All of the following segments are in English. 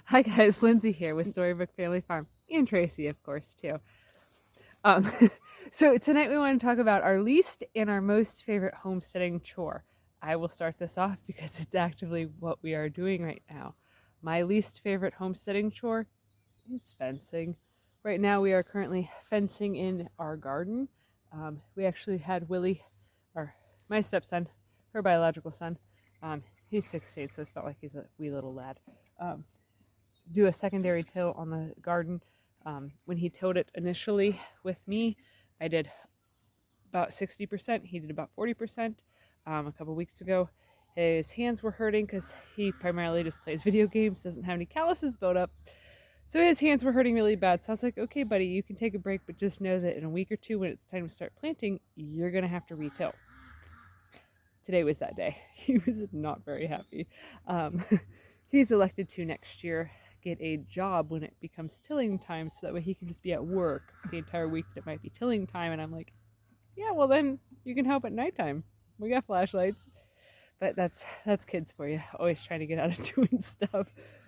Hi guys, Lindsay here with Storybook Family Farm, and Tracy, of course, too. Um, so tonight we want to talk about our least and our most favorite homesteading chore. I will start this off because it's actively what we are doing right now. My least favorite homesteading chore is fencing. Right now we are currently fencing in our garden. We actually had Willie, or my stepson, her biological son. He's 16, so it's not like he's a wee little lad. Do a secondary till on the garden. When he tilled it initially with me, I did about 60%. He did about 40%. A couple weeks ago, his hands were hurting because he primarily just plays video games, doesn't have any calluses built up. So his hands were hurting really bad. So I was like, okay, buddy, you can take a break, but just know that in a week or two, when it's time to start planting, you're going to have to retill. Today was that day. He was not very happy. He's elected to next year get a job when it becomes tilling time, so that way he can just be at work the entire week that it might be tilling time. And I'm like, yeah, well then you can help at nighttime. We got flashlights. But that's kids for you, always trying to get out of doing stuff.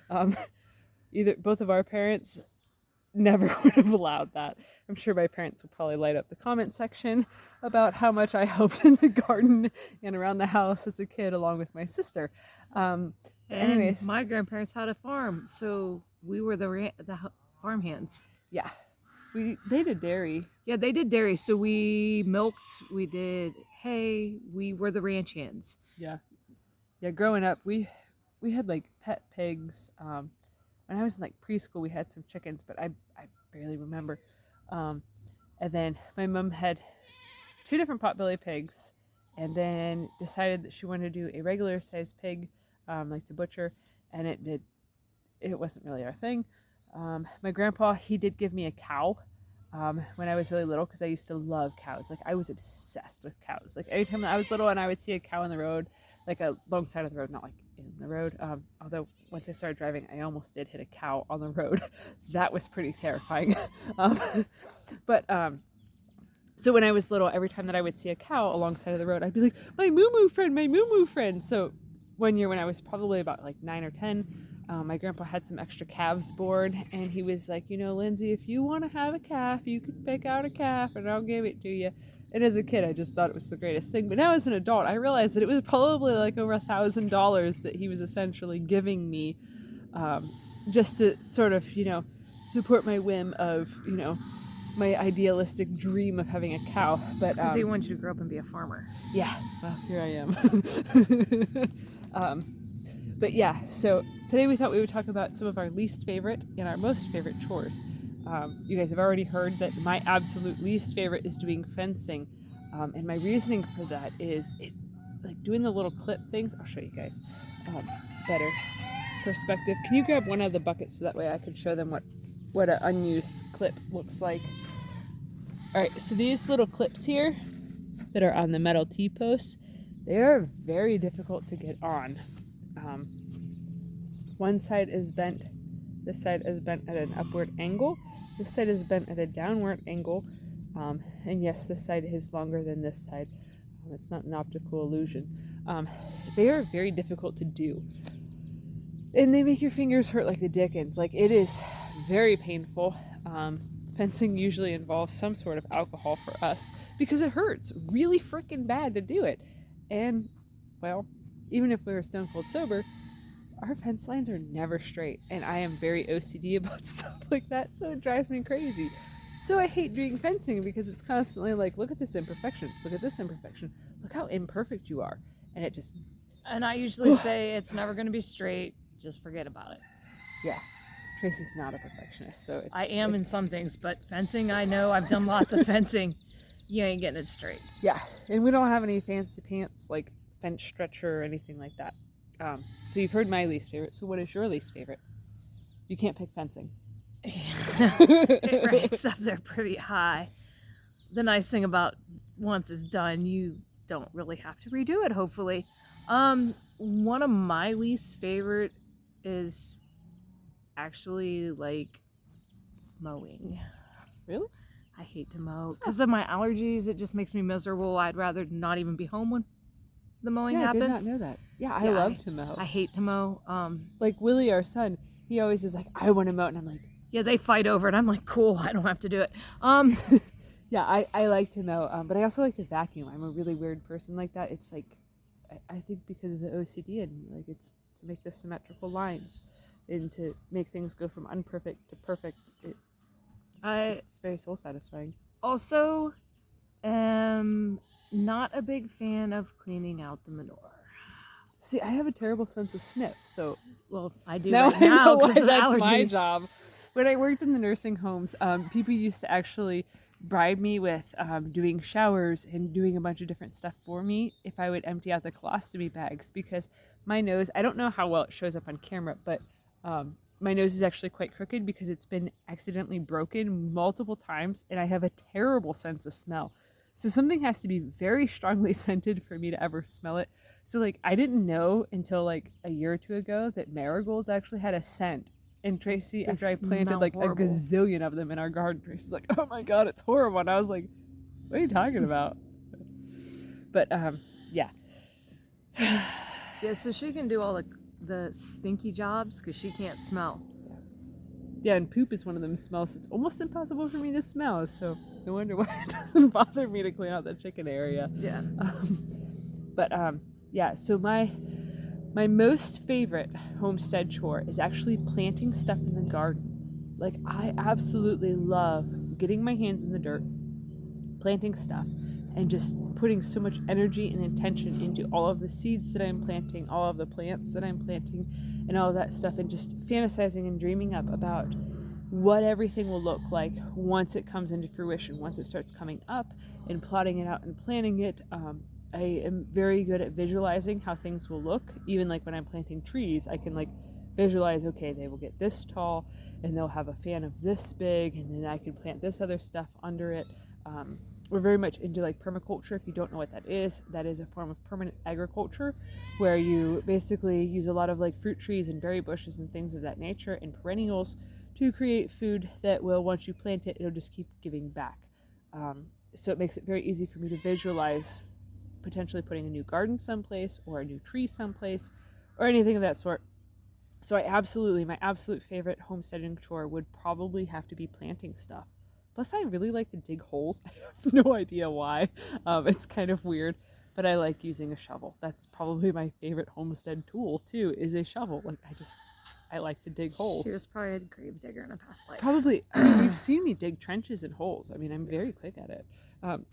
Both of our parents never would have allowed that. I'm sure my parents would probably light up the comment section about how much I helped in the garden and around the house as a kid, along with my sister. Anyways, my grandparents had a farm, so we were the farm hands. Yeah, they did dairy. Yeah, they did dairy. So we milked, we did hay, we were the ranch hands. Yeah. Growing up, we had like pet pigs. When I was in like preschool, we had some chickens, but I barely remember. And then my mom had 2 different potbelly pigs, and then decided that she wanted to do a regular sized pig, like to butcher, and it wasn't really our thing. My grandpa, he did give me a cow when I was really little, because I used to love cows. Like, I was obsessed with cows. Like, anytime I was little and I would see a cow on the road, like alongside of the road, not like in the road. Although once I started driving, I almost did hit a cow on the road. That was pretty terrifying. So when I was little, every time that I would see a cow alongside of the road, I'd be like, my moo-moo friend, my moo-moo friend. So one year when I was probably about like 9 or 10, my grandpa had some extra calves born, and he was like, Lindsay, if you want to have a calf, you can pick out a calf and I'll give it to you. And as a kid, I just thought it was the greatest thing. But now as an adult, I realized that it was probably like over $1,000 that he was essentially giving me, just to sort of, support my whim of, my idealistic dream of having a cow. But because he wanted you to grow up and be a farmer. Yeah, well, here I am. But yeah, so today we thought we would talk about some of our least favorite and our most favorite chores. You guys have already heard that my absolute least favorite is doing fencing. And my reasoning for that is like doing the little clip things. I'll show you guys better perspective. Can you grab one of the buckets so that way I can show them what an unused clip looks like? All right, so these little clips here that are on the metal T-posts, they are very difficult to get on. One side is bent. This side is bent at an upward angle. This side is bent at a downward angle. And yes, this side is longer than this side. It's not an optical illusion. They are very difficult to do. And they make your fingers hurt like the dickens. Like, it is very painful. Fencing usually involves some sort of alcohol for us, because it hurts really freaking bad to do it. And, well, even if we were stone cold sober, our fence lines are never straight, and I am very OCD about stuff like that, so it drives me crazy. So I hate doing fencing, because it's constantly like, look at this imperfection, look at this imperfection, look how imperfect you are, and it just... And I usually say it's never going to be straight, just forget about it. Yeah. Tracy's not a perfectionist, so I am in some things, but fencing, I know, I've done lots of fencing. You ain't getting it straight. Yeah, and we don't have any fancy pants like fence stretcher or anything like that. So you've heard my least favorite. So what is your least favorite? You can't pick fencing. It ranks up there pretty high. The nice thing about once it's done, you don't really have to redo it, hopefully. One of my least favorite is actually like mowing. Really? I hate to mow because of my allergies. It just makes me miserable. I'd rather not even be home when the mowing happens. I did not know that. Yeah, I love to mow. I hate to mow. Like Willie, our son, he always is like, I want to mow, and I'm like, Yeah, they fight over it. I'm like, cool, I don't have to do it. yeah, I like to mow, but I also like to vacuum. I'm a really weird person like that. It's like, I think because of the OCD in me, like it's to make the symmetrical lines and to make things go from unperfect to perfect. It's very soul satisfying. Also am not a big fan of cleaning out the manure. See, I have a terrible sense of sniff, so Well, I do now right I now know why because of that's allergies. my job. When I worked in the nursing homes, people used to actually bribe me with doing showers and doing a bunch of different stuff for me if I would empty out the colostomy bags, because my nose, I don't know how well it shows up on camera, but my nose is actually quite crooked because it's been accidentally broken multiple times, and I have a terrible sense of smell. So something has to be very strongly scented for me to ever smell it. So like I didn't know until like a year or two ago that marigolds actually had a scent. And Tracy, They after I planted smell like horrible. a gazillion of them in our garden, Tracy's like, "Oh my god, it's horrible." And I was like, "What are you talking about?" But yeah. Yeah, so she can do all the stinky jobs because she can't smell. Yeah, and poop is one of them smells that's almost impossible for me to smell. So no wonder why it doesn't bother me to clean out the chicken area. Yeah. But yeah, so my most favorite homestead chore is actually planting stuff in the garden. Like I absolutely love getting my hands in the dirt, planting stuff, and just putting so much energy and intention into all of the seeds that I'm planting, all of the plants that I'm planting, and all of that stuff, and just fantasizing and dreaming up about what everything will look like once it comes into fruition, once it starts coming up, and plotting it out and planning it. I am very good at visualizing how things will look. Even like when I'm planting trees, I can like visualize, okay, they will get this tall and they'll have a fan of this big, and then I can plant this other stuff under it. We're very much into like permaculture. If you don't know what that is a form of permanent agriculture where you basically use a lot of like fruit trees and berry bushes and things of that nature and perennials to create food that will, once you plant it, it'll just keep giving back. So it makes it very easy for me to visualize potentially putting a new garden someplace or a new tree someplace or anything of that sort. So my absolute favorite homesteading chore would probably have to be planting stuff. Plus, I really like to dig holes. I have no idea why. It's kind of weird, but I like using a shovel. That's probably my favorite homestead tool too, is a shovel. Like I like to dig holes. She was probably a grave digger in a past life. Probably. I mean, you've seen me dig trenches and holes. I mean, I'm very quick at it. I'm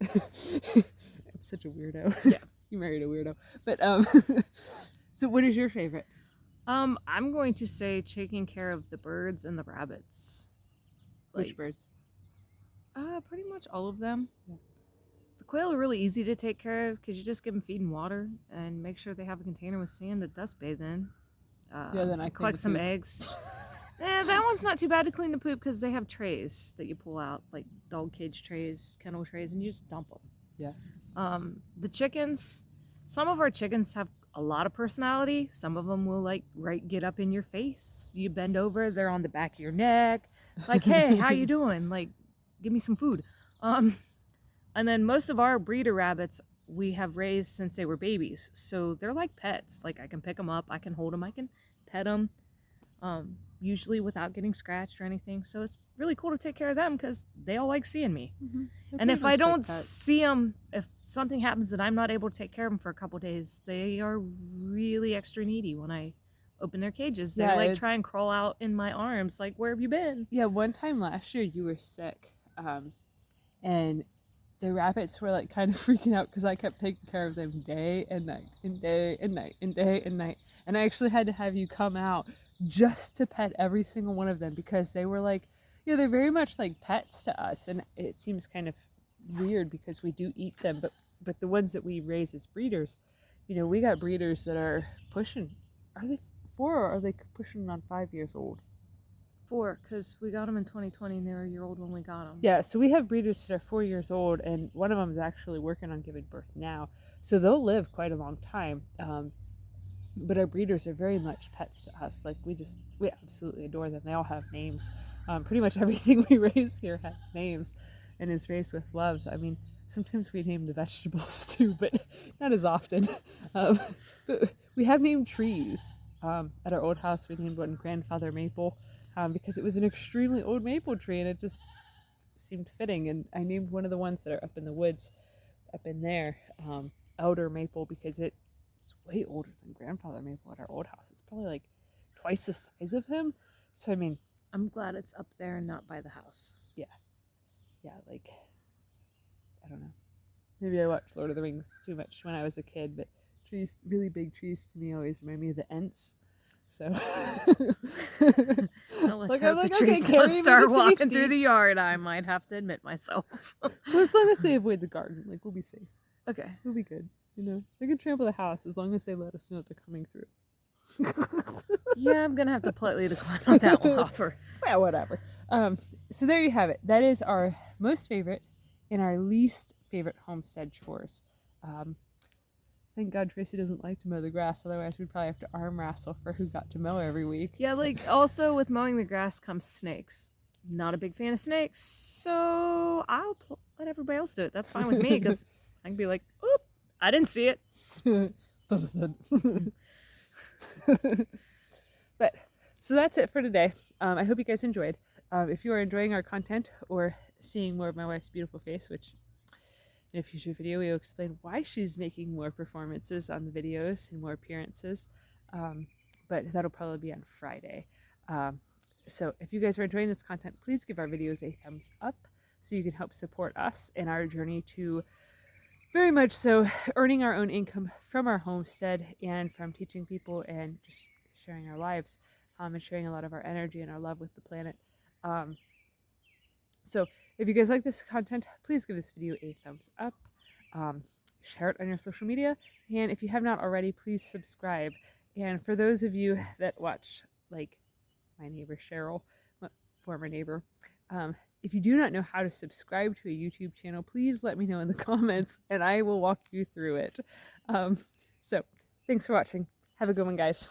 such a weirdo. Yeah. You married a weirdo. But so what is your favorite? I'm going to say taking care of the birds and the rabbits. Which birds? Pretty much all of them. Yeah. The quail are really easy to take care of because you just give them feed and water and make sure they have a container with sand to dust bathe in. Yeah, then I collect some eggs. That one's not too bad to clean the poop because they have trays that you pull out, like dog cage trays, kennel trays, and you just dump them. Yeah. The chickens, some of our chickens have a lot of personality. Some of them will get up in your face. You bend over, they're on the back of your neck. Like, hey, how you doing? Like, give me some food. And then most of our breeder rabbits we have raised since they were babies. So they're like pets. Like I can pick them up, I can hold them, I can pet them. Usually without getting scratched or anything. So it's really cool to take care of them because they all like seeing me. Mm-hmm. And if I don't see them, if something happens that I'm not able to take care of them for a couple days, they are really extra needy when I open their cages. They try and crawl out in my arms, like, where have you been? Yeah, one time last year you were sick, and the rabbits were like kind of freaking out because I kept taking care of them day and night and day and night and day and night. And I actually had to have you come out just to pet every single one of them because they were like, they're very much like pets to us. And it seems kind of weird because we do eat them, but the ones that we raise as breeders, we got breeders that are pushing, are they 4 or are they pushing on 5 years old? 4, because we got them in 2020 and they were a year old when we got them. Yeah, so we have breeders that are 4 years old, and one of them is actually working on giving birth now. So they'll live quite a long time. But our breeders are very much pets to us. Like, we absolutely adore them. They all have names. Pretty much everything we raise here has names and is raised with love. I mean, sometimes we name the vegetables too, but not as often. But we have named trees. At our old house, we named one Grandfather Maple because it was an extremely old maple tree, and it just seemed fitting. And I named one of the ones that are up in the woods, up in there, Elder Maple, because it's way older than Grandfather Maple at our old house. It's probably like twice the size of him. So I mean, I'm glad it's up there and not by the house. yeah, like, I don't know. Maybe I watched Lord of the Rings too much when I was a kid, but trees, really big trees to me always remind me of the Ents. So Well, let's hope the trees don't start walking through the yard. I might have to admit myself. Well, as long as they avoid the garden, like, we'll be safe. Okay. We'll be good. You know, they can trample the house as long as they let us know that they're coming through. Yeah, I'm gonna have to politely decline on that offer. Well, whatever. So there you have it. That is our most favorite and our least favorite homestead chores. Thank God Tracy doesn't like to mow the grass, otherwise we'd probably have to arm wrestle for who got to mow every week. Yeah, like, also with mowing the grass comes snakes. Not a big fan of snakes, so I'll let everybody else do it. That's fine with me, because I can be like, oop, I didn't see it. But so that's it for today. I hope you guys enjoyed. If you are enjoying our content or seeing more of my wife's beautiful face, which in a future video we will explain why she's making more performances on the videos and more appearances, but that'll probably be on Friday. So if you guys are enjoying this content, please give our videos a thumbs up so you can help support us in our journey to very much so earning our own income from our homestead and from teaching people and just sharing our lives, and sharing a lot of our energy and our love with the planet. So if you guys like this content, please give this video a thumbs up, share it on your social media, and if you have not already, please subscribe. And for those of you that watch, like my neighbor Cheryl, my former neighbor, if you do not know how to subscribe to a YouTube channel, please let me know in the comments and I will walk you through it. So thanks for watching. Have a good one, guys.